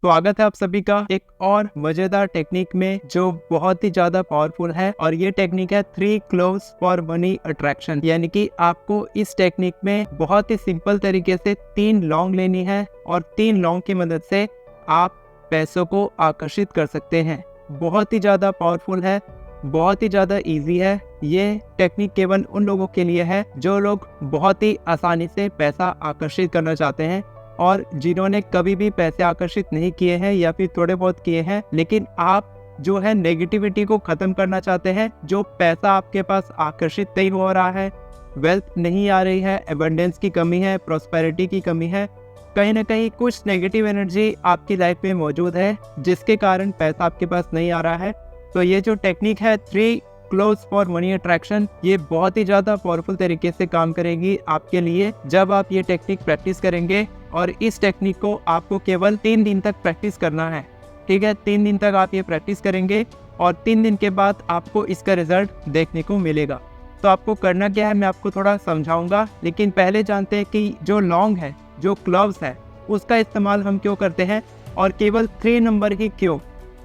स्वागत है आप सभी का एक और मजेदार टेक्निक में जो बहुत ही ज्यादा पावरफुल है और ये टेक्निक है 3 क्लोव्स फॉर मनी अट्रैक्शन। यानी कि आपको इस टेक्निक में बहुत ही सिंपल तरीके से 3 लौंग लेनी है और 3 लौंग की मदद से आप पैसों को आकर्षित कर सकते हैं। बहुत ही ज्यादा पावरफुल है, बहुत ही ज्यादा इजी है। ये टेक्निक केवल उन लोगों के लिए है जो लोग बहुत ही आसानी से पैसा आकर्षित करना चाहते हैं और जिन्होंने कभी भी पैसे आकर्षित नहीं किए हैं या फिर थोड़े बहुत किए हैं, लेकिन आप जो है नेगेटिविटी को खत्म करना चाहते हैं। जो पैसा आपके पास आकर्षित नहीं हो रहा है, वेल्थ नहीं आ रही है, एबंडेंस की कमी है, प्रॉस्पेरिटी की कमी है, कहीं ना कहीं कुछ नेगेटिव एनर्जी आपकी लाइफ में मौजूद है जिसके कारण पैसा आपके पास नहीं आ रहा है। तो ये जो टेक्निक है 3 क्लोव्स फॉर मनी अट्रैक्शन, ये बहुत ही ज्यादा पावरफुल तरीके से काम करेगी आपके लिए जब आप ये टेक्निक प्रैक्टिस करेंगे। और इस टेक्निक को आपको केवल 3 दिन तक प्रैक्टिस करना है। ठीक है, 3 दिन तक आप ये प्रैक्टिस करेंगे और 3 दिन के बाद आपको इसका रिजल्ट देखने को मिलेगा। तो आपको करना क्या है मैं आपको थोड़ा समझाऊंगा, लेकिन पहले जानते हैं कि जो लौंग है, जो क्लोव्स है, उसका इस्तेमाल हम क्यों करते हैं और केवल 3 नंबर ही क्यों।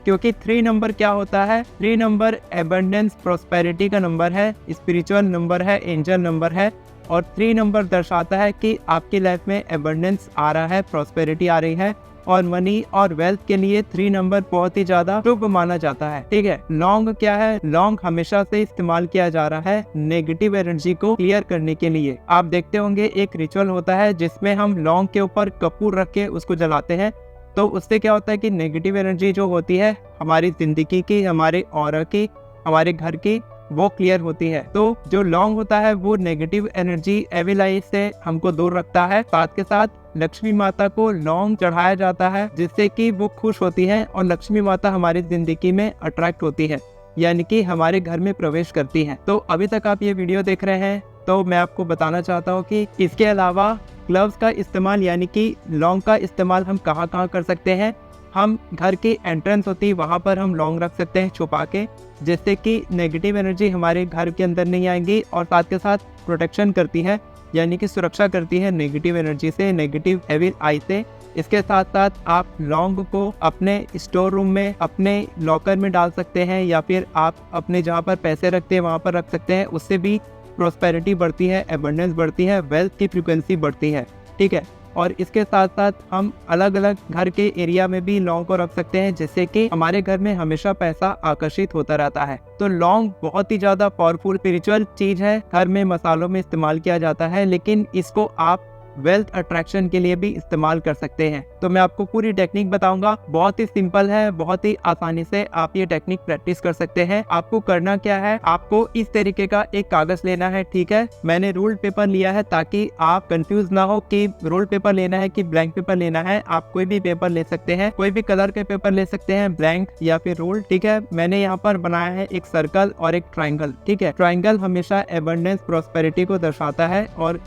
क्योंकि 3 नंबर क्या होता है, 3 नंबर एबंडेंस प्रॉस्पेरिटी का नंबर है, स्पिरिचुअल नंबर है, एंजल नंबर है। और 3 नंबर दर्शाता है कि आपकी लाइफ में एबंडेंस आ रहा है, प्रॉस्पेरिटी आ रही है और मनी और वेल्थ के लिए 3 नंबर बहुत ही ज्यादा शुभ माना जाता है। ठीक है, लौंग क्या है, लौंग हमेशा से इस्तेमाल किया जा रहा है नेगेटिव एनर्जी को क्लियर करने के लिए। आप देखते होंगे एक रिचुअल होता है जिसमें हम लौंग के ऊपर कपूर रख के उसको जलाते हैं। तो उससे क्या होता है कि नेगेटिव एनर्जी जो होती है हमारी जिंदगी की, हमारे ऑरा की, हमारे घर की, वो क्लियर होती है। तो जो लौंग होता है वो नेगेटिव एनर्जी, एविल आई से हमको दूर रखता है। साथ के साथ लक्ष्मी माता को लौंग चढ़ाया जाता है जिससे कि वो खुश होती है और लक्ष्मी माता हमारी जिंदगी में अट्रैक्ट होती है, यानी कि हमारे घर में प्रवेश करती है। तो अभी तक आप ये वीडियो देख रहे हैं तो मैं आपको बताना चाहता हूँ कि इसके अलावा क्लोव्स का इस्तेमाल यानी कि लौंग का इस्तेमाल हम कहाँ कहाँ कर सकते हैं। हम घर की एंट्रेंस होती है वहाँ पर हम लौंग रख सकते हैं छुपा के, जिससे कि नेगेटिव एनर्जी हमारे घर के अंदर नहीं आएंगी और साथ के साथ प्रोटेक्शन करती है, यानी कि सुरक्षा करती है नेगेटिव एनर्जी से, नेगेटिव एविल आई से। इसके साथ साथ आप लौंग को अपने स्टोर रूम में, अपने लॉकर में डाल सकते हैं या फिर आप अपने जहाँ पर पैसे रखते हैं वहाँ पर रख सकते हैं। उससे भी प्रॉस्पेरिटी बढ़ती है, एबंडेंस बढ़ती है, वेल्थ की फ्रीक्वेंसी बढ़ती है। ठीक है, और इसके साथ साथ हम अलग अलग घर के एरिया में भी लौंग को रख सकते हैं जिससे कि हमारे घर में हमेशा पैसा आकर्षित होता रहता है। तो लौंग बहुत ही ज्यादा पावरफुल स्पिरिचुअल चीज है, घर में मसालों में इस्तेमाल किया जाता है, लेकिन इसको आप वेल्थ अट्रैक्शन के लिए भी इस्तेमाल कर सकते हैं। तो मैं आपको पूरी टेक्निक बताऊंगा, बहुत ही सिंपल है, बहुत ही आसानी से आप ये टेक्निक प्रैक्टिस कर सकते हैं। आपको करना क्या है, आपको इस तरीके का एक कागज लेना है। ठीक है, मैंने रूल्ड पेपर लिया है ताकि आप कंफ्यूज ना हो कि रूल्ड पेपर लेना है कि ब्लैंक पेपर लेना है। आप कोई भी पेपर ले सकते हैं, कोई भी कलर के पेपर ले सकते हैं, ब्लैंक या फिर रूल्ड। ठीक है, मैंने यहाँ पर बनाया है एक सर्कल और एक ट्राइंगल। ठीक है, ट्राइंगल हमेशा एबंडेंस प्रॉस्पेरिटी को दर्शाता है और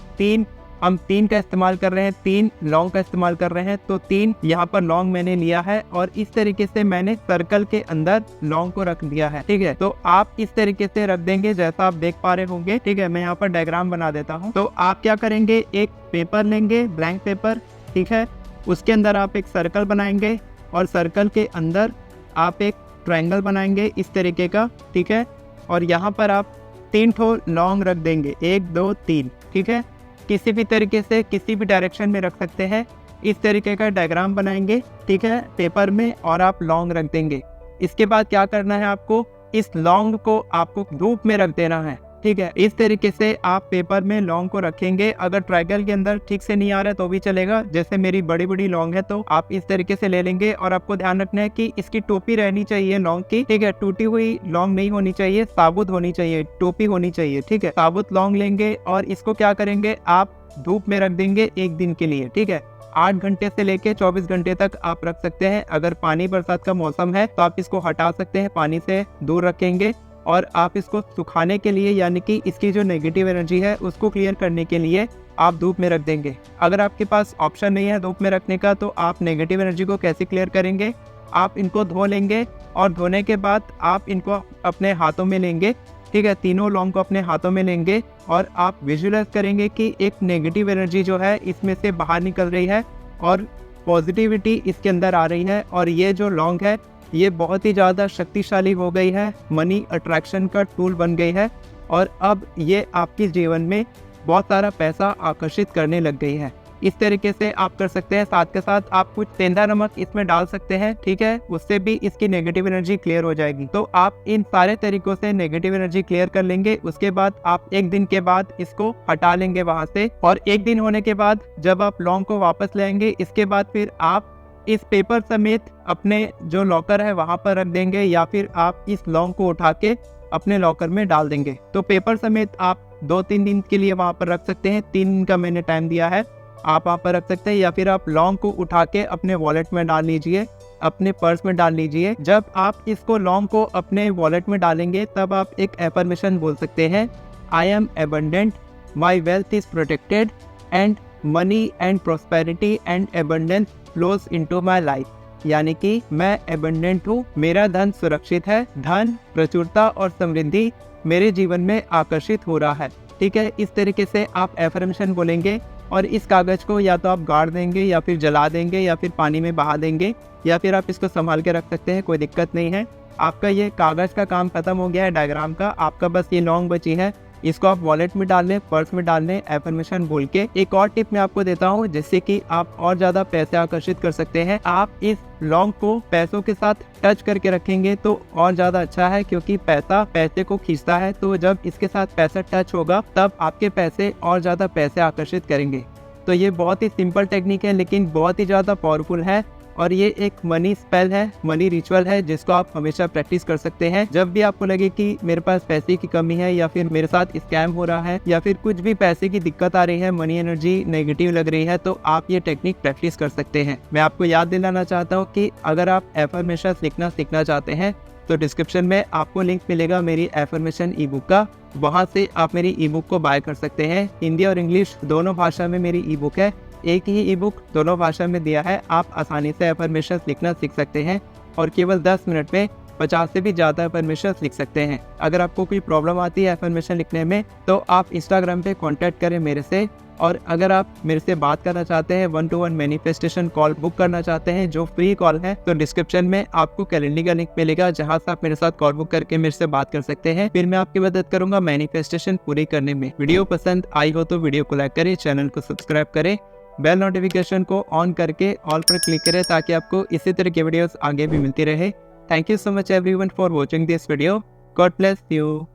हम 3 का इस्तेमाल कर रहे हैं, 3 लौंग का इस्तेमाल कर रहे हैं। तो 3 यहाँ पर लौंग मैंने लिया है और इस तरीके से मैंने सर्कल के अंदर लौंग को रख दिया है। ठीक है, तो आप इस तरीके से रख देंगे जैसा आप देख पा रहे होंगे। ठीक है, मैं यहाँ पर डायग्राम बना देता हूँ। तो आप क्या करेंगे, एक पेपर लेंगे, ब्लैंक पेपर। ठीक है, उसके अंदर आप एक सर्कल बनाएंगे और सर्कल के अंदर आप एक ट्रायंगल बनाएंगे इस तरीके का। ठीक है, और यहाँ पर आप 3 ठो लौंग रख देंगे, 1 2 3। ठीक है, किसी भी तरीके से किसी भी डायरेक्शन में रख सकते हैं। इस तरीके का डायग्राम बनाएंगे, ठीक है, पेपर में, और आप लौंग रख देंगे। इसके बाद क्या करना है, आपको इस लौंग को आपको धूप में रख देना है। ठीक है, इस तरीके से आप पेपर में लौंग को रखेंगे। अगर ट्रायंगल के अंदर ठीक से नहीं आ रहा है तो भी चलेगा, जैसे मेरी बड़ी बड़ी लौंग है तो आप इस तरीके से ले लेंगे। और आपको ध्यान रखना है कि इसकी टोपी रहनी चाहिए लौंग की। ठीक है, टूटी हुई लौंग नहीं होनी चाहिए, साबुत होनी चाहिए, टोपी होनी चाहिए। ठीक है, साबुत लौंग लेंगे और इसको क्या करेंगे, आप धूप में रख देंगे 1 दिन के लिए। ठीक है, 8 घंटे से लेके 24 घंटे तक आप रख सकते हैं। अगर पानी बरसात का मौसम है तो आप इसको हटा सकते हैं, पानी से दूर रखेंगे। और आप इसको सुखाने के लिए, यानी कि इसकी जो नेगेटिव एनर्जी है उसको क्लियर करने के लिए आप धूप में रख देंगे। अगर आपके पास ऑप्शन नहीं है धूप में रखने का तो आप नेगेटिव एनर्जी को कैसे क्लियर करेंगे, आप इनको धो लेंगे और धोने के बाद आप इनको अपने हाथों में लेंगे। ठीक है, तीनों लौंग को अपने हाथों में लेंगे और आप विजुअलाइज करेंगे कि एक नेगेटिव एनर्जी जो है इसमें से बाहर निकल रही है और पॉजिटिविटी इसके अंदर आ रही है और ये जो लौंग है ये बहुत ही ज़्यादा शक्तिशाली हो गई है, मनी अट्रैक्शन का टूल बन गई है और अब ये आपके जीवन में बहुत सारा पैसा आकर्षित करने लग गई है। इस तरीके से आप कर सकते हैं। साथ के साथ आप कुछ सेंधा नमक इसमें डाल सकते हैं, ठीक है, उससे भी इसकी नेगेटिव एनर्जी क्लियर हो जाएगी। तो आप इन सारे तरीकों से नेगेटिव एनर्जी क्लियर कर लेंगे। उसके बाद आप एक दिन के बाद इसको हटा लेंगे वहां से, और एक दिन होने के बाद जब आप लौंग को वापस लाएंगे, इसके बाद फिर आप इस पेपर समेत अपने जो लॉकर है वहां पर रख देंगे, या फिर आप इस लौंग को उठा के अपने लॉकर में डाल देंगे। तो पेपर समेत आप 2-3 दिन के लिए वहां पर रख सकते हैं। 3 दिन का मैंने टाइम दिया है, आप वहाँ पर रख सकते हैं। या फिर आप लौंग को उठा के अपने वॉलेट में डाल लीजिए, अपने पर्स में डाल लीजिए। जब आप इसको लौंग को अपने वॉलेट में डालेंगे तब आप एक एफर्मेशन बोल सकते हैं, I am abundant, my wealth is protected and money and prosperity and abundance flows into my life. यानी कि मैं एबंडेंट हूँ, मेरा धन सुरक्षित है, धन, प्रचुरता और समृद्धि मेरे जीवन में आकर्षित हो रहा है। ठीक है, इस तरीके से आप एफर्मेशन बोलेंगे और इस कागज को या तो आप गाड़ देंगे या फिर जला देंगे या फिर पानी में बहा देंगे, या फिर आप इसको संभाल के रख सकते हैं, कोई दिक्कत नहीं है। आपका ये कागज का काम खत्म हो गया है, डायग्राम का। आपका बस ये लौंग बची है, इसको आप वॉलेट में डाल लें, पर्स में डाल लें, एफर्मेशन बोल के। एक और टिप मैं आपको देता हूँ जिससे कि आप और ज्यादा पैसे आकर्षित कर सकते हैं। आप इस लौंग को पैसों के साथ टच करके रखेंगे तो और ज्यादा अच्छा है, क्योंकि पैसा पैसे को खींचता है। तो जब इसके साथ पैसा टच होगा तब आपके पैसे और ज्यादा पैसे आकर्षित करेंगे। तो ये बहुत ही सिंपल टेक्निक है लेकिन बहुत ही ज्यादा पावरफुल है, और ये एक मनी स्पेल है, मनी रिचुअल है, जिसको आप हमेशा प्रैक्टिस कर सकते हैं। जब भी आपको लगे कि मेरे पास पैसे की कमी है, या फिर मेरे साथ स्कैम हो रहा है, या फिर कुछ भी पैसे की दिक्कत आ रही है, मनी एनर्जी नेगेटिव लग रही है, तो आप ये टेक्निक प्रैक्टिस कर सकते हैं। मैं आपको याद दिलाना चाहता हूँ कि अगर आप एफर्मेशन लिखना सीखना चाहते हैं तो डिस्क्रिप्शन में आपको लिंक मिलेगा मेरी एफर्मेशन ई बुक का, वहाँ से आप मेरी ई बुक को बाय कर सकते हैं। हिंदी और इंग्लिश दोनों भाषा में मेरी ई बुक है, एक ही ई बुक दोनों भाषा में दिया है। आप आसानी से एफर्मेशन लिखना सीख सकते हैं और केवल 10 मिनट में 50 से भी ज़्यादा एफर्मेशन लिख सकते हैं। अगर आपको कोई प्रॉब्लम आती है एफर्मेशन लिखने में तो आप इंस्टाग्राम पे कांटेक्ट करें मेरे से, और अगर आप मेरे से बात करना चाहते हैं, 1-to-1 मैनिफेस्टेशन कॉल बुक करना चाहते हैं जो फ्री कॉल है, तो डिस्क्रिप्शन में आपको कैलेंडर का लिंक मिलेगा जहां से आप मेरे साथ कॉल बुक करके मेरे से बात कर सकते हैं। फिर मैं आपकी मदद करूंगा मैनिफेस्टेशन पूरी करने में। वीडियो पसंद आई हो तो वीडियो को लाइक करें, चैनल को सब्सक्राइब करें, बेल नोटिफिकेशन को ऑन करके ऑल पर क्लिक करें ताकि आपको इसी तरह की वीडियोस आगे भी मिलती रहे। Thank you so much everyone for watching this video. God bless you.